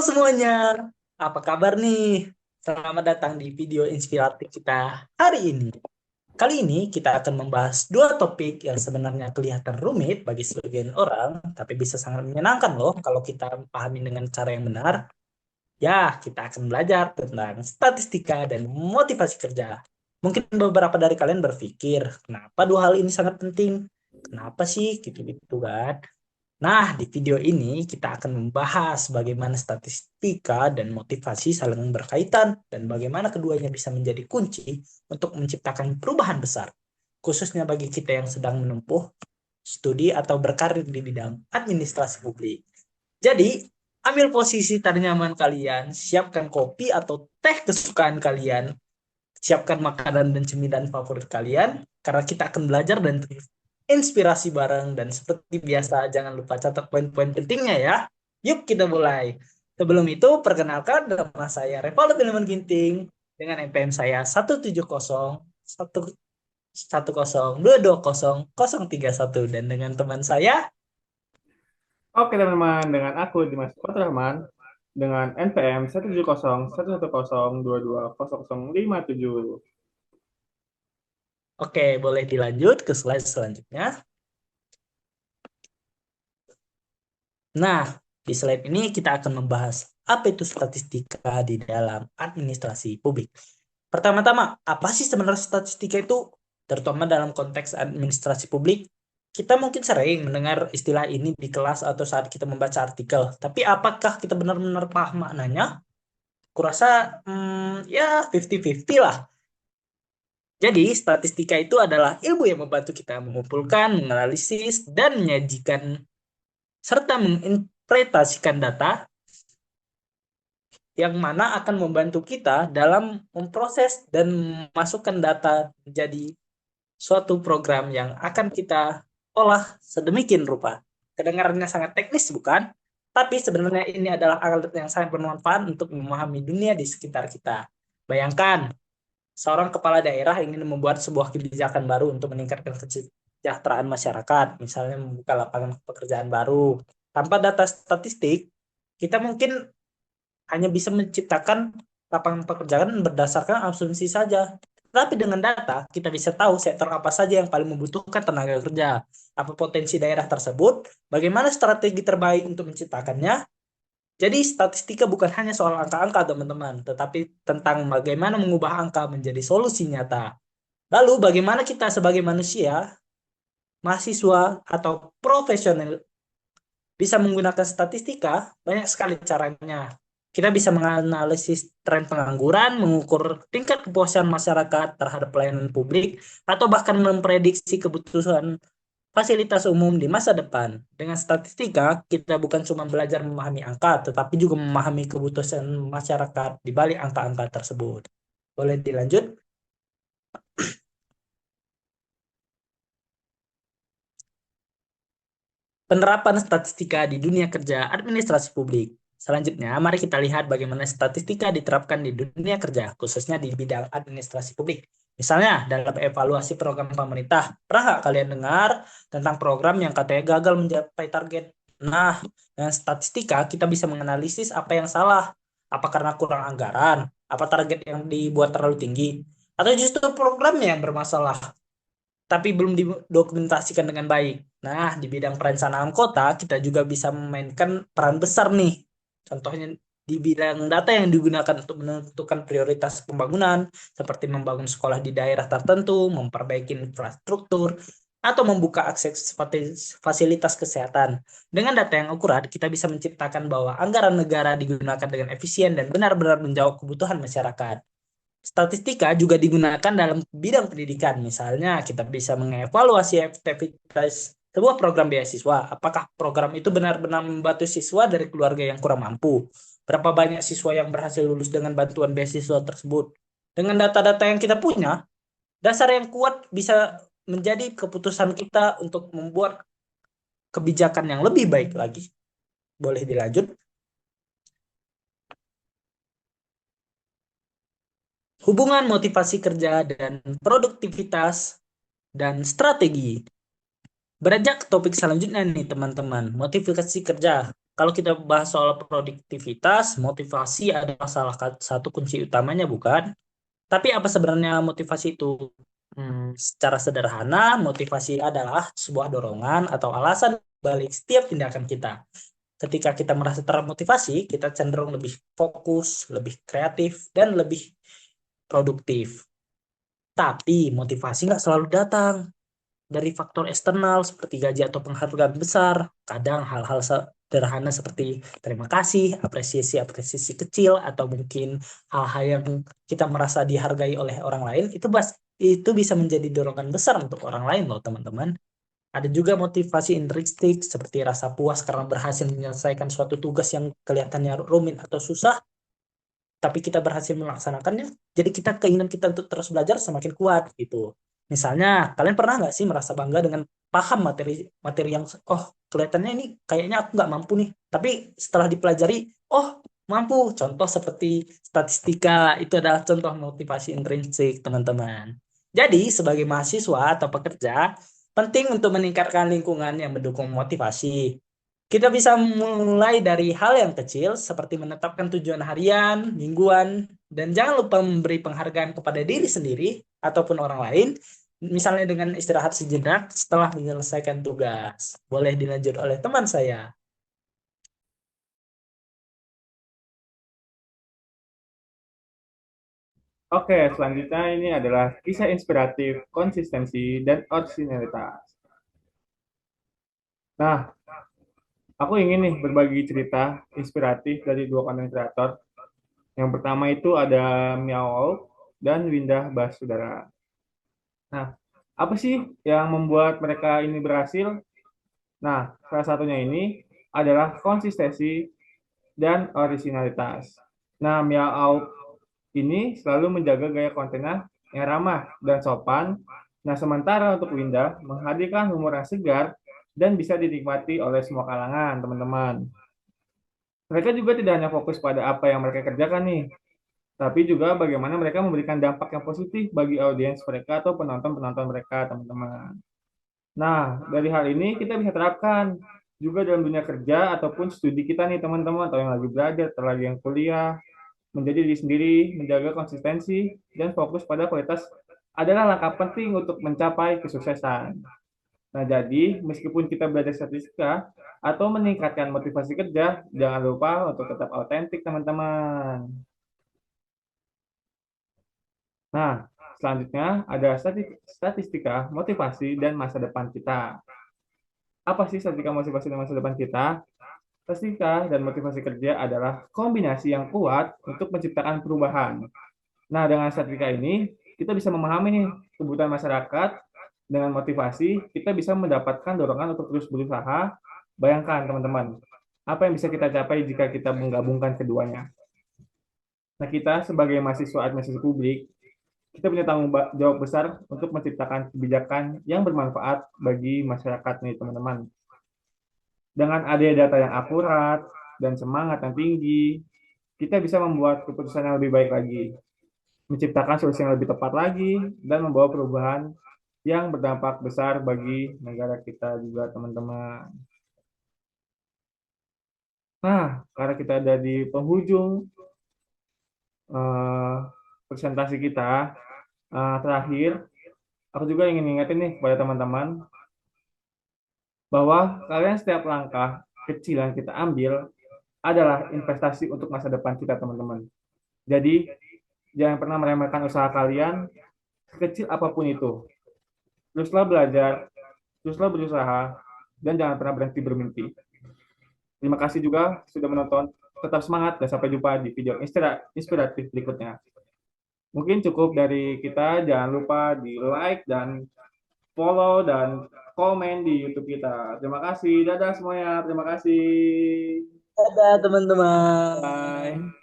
semuanya, apa kabar nih? Selamat datang di video inspiratif kita hari ini. Kali ini kita akan membahas dua topik yang sebenarnya kelihatan rumit bagi sebagian orang, tapi bisa sangat menyenangkan loh kalau kita pahami dengan cara yang benar. Ya, kita akan belajar tentang statistika dan motivasi kerja. Mungkin beberapa dari kalian berpikir, kenapa dua hal ini sangat penting? Kenapa sih gitu-gitu kan? Nah, di video ini kita akan membahas bagaimana statistika dan motivasi saling berkaitan dan bagaimana keduanya bisa menjadi kunci untuk menciptakan perubahan besar, khususnya bagi kita yang sedang menempuh studi atau berkarir di bidang administrasi publik. Jadi, ambil posisi ternyaman kalian, siapkan kopi atau teh kesukaan kalian, siapkan makanan dan cemilan favorit kalian, karena kita akan belajar dan inspirasi bareng. Dan seperti biasa, jangan lupa catat poin-poin pentingnya ya. Yuk kita mulai. Sebelum itu, perkenalkan nama saya Revaldo Piliman Ginting dengan NPM saya 170 110 220 031 dan dengan teman saya. Oke teman-teman, dengan aku Dimas Faturrahman dengan NPM 170 110 22 0057. Oke, boleh dilanjut ke slide selanjutnya. Nah, di slide ini kita akan membahas apa itu statistika di dalam administrasi publik. Pertama-tama, apa sih sebenarnya statistika itu? Terutama dalam konteks administrasi publik, kita mungkin sering mendengar istilah ini di kelas atau saat kita membaca artikel. Tapi apakah kita benar-benar paham maknanya? Kurasa ya 50-50 lah. Jadi, statistika itu adalah ilmu yang membantu kita mengumpulkan, menganalisis, dan menyajikan serta menginterpretasikan data yang mana akan membantu kita dalam memproses dan memasukkan data menjadi suatu program yang akan kita olah sedemikian rupa. Kedengarannya sangat teknis, bukan? Tapi sebenarnya ini adalah alat yang sangat bermanfaat untuk memahami dunia di sekitar kita. Bayangkan, seorang kepala daerah ingin membuat sebuah kebijakan baru untuk meningkatkan kesejahteraan masyarakat, misalnya membuka lapangan pekerjaan baru. Tanpa data statistik, kita mungkin hanya bisa menciptakan lapangan pekerjaan berdasarkan asumsi saja. Tapi dengan data, kita bisa tahu sektor apa saja yang paling membutuhkan tenaga kerja, apa potensi daerah tersebut, bagaimana strategi terbaik untuk menciptakannya. Jadi statistika bukan hanya soal angka-angka, teman-teman, tetapi tentang bagaimana mengubah angka menjadi solusi nyata. Lalu bagaimana kita sebagai manusia, mahasiswa, atau profesional bisa menggunakan statistika? Banyak sekali caranya. Kita bisa menganalisis tren pengangguran, mengukur tingkat kepuasan masyarakat terhadap pelayanan publik, atau bahkan memprediksi kebutuhan fasilitas umum di masa depan. Dengan statistika, kita bukan cuma belajar memahami angka, tetapi juga memahami kebutuhan masyarakat di balik angka-angka tersebut. Boleh dilanjut? Penerapan statistika di dunia kerja administrasi publik. Selanjutnya, mari kita lihat bagaimana statistika diterapkan di dunia kerja, khususnya di bidang administrasi publik. Misalnya, dalam evaluasi program pemerintah, pernah nggak kalian dengar tentang program yang katanya gagal mencapai target? Nah, dengan statistika kita bisa menganalisis apa yang salah. Apa karena kurang anggaran? Apa target yang dibuat terlalu tinggi? Atau justru programnya yang bermasalah? Tapi belum didokumentasikan dengan baik. Nah, di bidang perencanaan kota, kita juga bisa memainkan peran besar nih. Contohnya di bidang data yang digunakan untuk menentukan prioritas pembangunan, seperti membangun sekolah di daerah tertentu, memperbaiki infrastruktur, atau membuka akses fasilitas kesehatan. Dengan data yang akurat, kita bisa menciptakan bahwa anggaran negara digunakan dengan efisien dan benar-benar menjawab kebutuhan masyarakat. Statistika juga digunakan dalam bidang pendidikan. Misalnya, kita bisa mengevaluasi efektivitas sebuah program beasiswa. Apakah program itu benar-benar membantu siswa dari keluarga yang kurang mampu? Berapa banyak siswa yang berhasil lulus dengan bantuan beasiswa tersebut? Dengan data-data yang kita punya, dasar yang kuat bisa menjadi keputusan kita untuk membuat kebijakan yang lebih baik lagi. Boleh dilanjut? Hubungan motivasi kerja dan produktivitas dan strategi. Beranjak ke topik selanjutnya nih teman-teman, motivasi kerja. Kalau kita bahas soal produktivitas, motivasi adalah salah satu kunci utamanya, bukan? Tapi apa sebenarnya motivasi itu? Secara sederhana, motivasi adalah sebuah dorongan atau alasan balik setiap tindakan kita. Ketika kita merasa termotivasi, kita cenderung lebih fokus, lebih kreatif, dan lebih produktif. Tapi motivasi nggak selalu datang dari faktor eksternal seperti gaji atau penghargaan besar. Kadang hal-hal sederhana seperti terima kasih, apresiasi-apresiasi kecil, atau mungkin hal-hal yang kita merasa dihargai oleh orang lain, itu bisa menjadi dorongan besar untuk orang lain loh, teman-teman. Ada juga motivasi intrinsik seperti rasa puas karena berhasil menyelesaikan suatu tugas yang kelihatannya rumit atau susah, tapi kita berhasil melaksanakannya, jadi keinginan kita untuk terus belajar semakin kuat gitu. Misalnya, kalian pernah nggak sih merasa bangga dengan paham materi materi yang, oh, kelihatannya ini kayaknya aku nggak mampu nih, tapi setelah dipelajari, oh, mampu. Contoh seperti statistika, itu adalah contoh motivasi intrinsik, teman-teman. Jadi, sebagai mahasiswa atau pekerja, penting untuk meningkatkan lingkungan yang mendukung motivasi. Kita bisa mulai dari hal yang kecil seperti menetapkan tujuan harian, mingguan, dan jangan lupa memberi penghargaan kepada diri sendiri ataupun orang lain, misalnya dengan istirahat sejenak setelah menyelesaikan tugas. Boleh dilanjut oleh teman saya. Oke, selanjutnya ini adalah kisah inspiratif, konsistensi, dan originalitas. Nah, aku ingin nih berbagi cerita inspiratif dari dua konten kreator. Yang pertama itu ada Miao dan Windah Basudara. Nah, apa sih yang membuat mereka ini berhasil? Nah, salah satunya ini adalah konsistensi dan originalitas. Nah, Miao ini selalu menjaga gaya kontennya yang ramah dan sopan. Nah, sementara untuk Winda menghadirkan humor yang segar dan bisa dinikmati oleh semua kalangan, teman-teman. Mereka juga tidak hanya fokus pada apa yang mereka kerjakan nih, tapi juga bagaimana mereka memberikan dampak yang positif bagi audiens mereka atau penonton-penonton mereka, teman-teman. Nah, dari hal ini kita bisa terapkan juga dalam dunia kerja ataupun studi kita nih, teman-teman, atau yang lagi belajar, atau lagi yang kuliah, menjadi diri sendiri, menjaga konsistensi, dan fokus pada kualitas adalah langkah penting untuk mencapai kesuksesan. Nah, jadi meskipun kita belajar statistika atau meningkatkan motivasi kerja, jangan lupa untuk tetap autentik, teman-teman. Nah, selanjutnya ada statistika, motivasi, dan masa depan kita. Apa sih statistika, motivasi, dan masa depan kita? Statistika dan motivasi kerja adalah kombinasi yang kuat untuk menciptakan perubahan. Nah, dengan statistika ini, kita bisa memahami nih kebutuhan masyarakat. Dengan motivasi, kita bisa mendapatkan dorongan untuk terus berusaha. Bayangkan, teman-teman, apa yang bisa kita capai jika kita menggabungkan keduanya. Nah, kita sebagai mahasiswa administrasi publik, kita punya tanggung jawab besar untuk menciptakan kebijakan yang bermanfaat bagi masyarakat nih, teman-teman. Dengan adanya data yang akurat dan semangat yang tinggi, kita bisa membuat keputusan yang lebih baik lagi, menciptakan solusi yang lebih tepat lagi, dan membawa perubahan yang berdampak besar bagi negara kita juga, teman-teman. Nah, karena kita ada di penghujung eh, presentasi kita, terakhir, aku juga ingin ingetin nih kepada teman-teman bahwa kalian setiap langkah kecil yang kita ambil adalah investasi untuk masa depan kita, teman-teman. Jadi, jangan pernah meremehkan usaha kalian, sekecil apapun itu. Teruslah belajar, teruslah berusaha, dan jangan pernah berhenti bermimpi. Terima kasih juga sudah menonton. Tetap semangat dan sampai jumpa di video inspiratif berikutnya. Mungkin cukup dari kita. Jangan lupa di like dan follow dan komen di YouTube kita. Terima kasih. Dadah semuanya. Terima kasih. Dadah, teman-teman. Bye.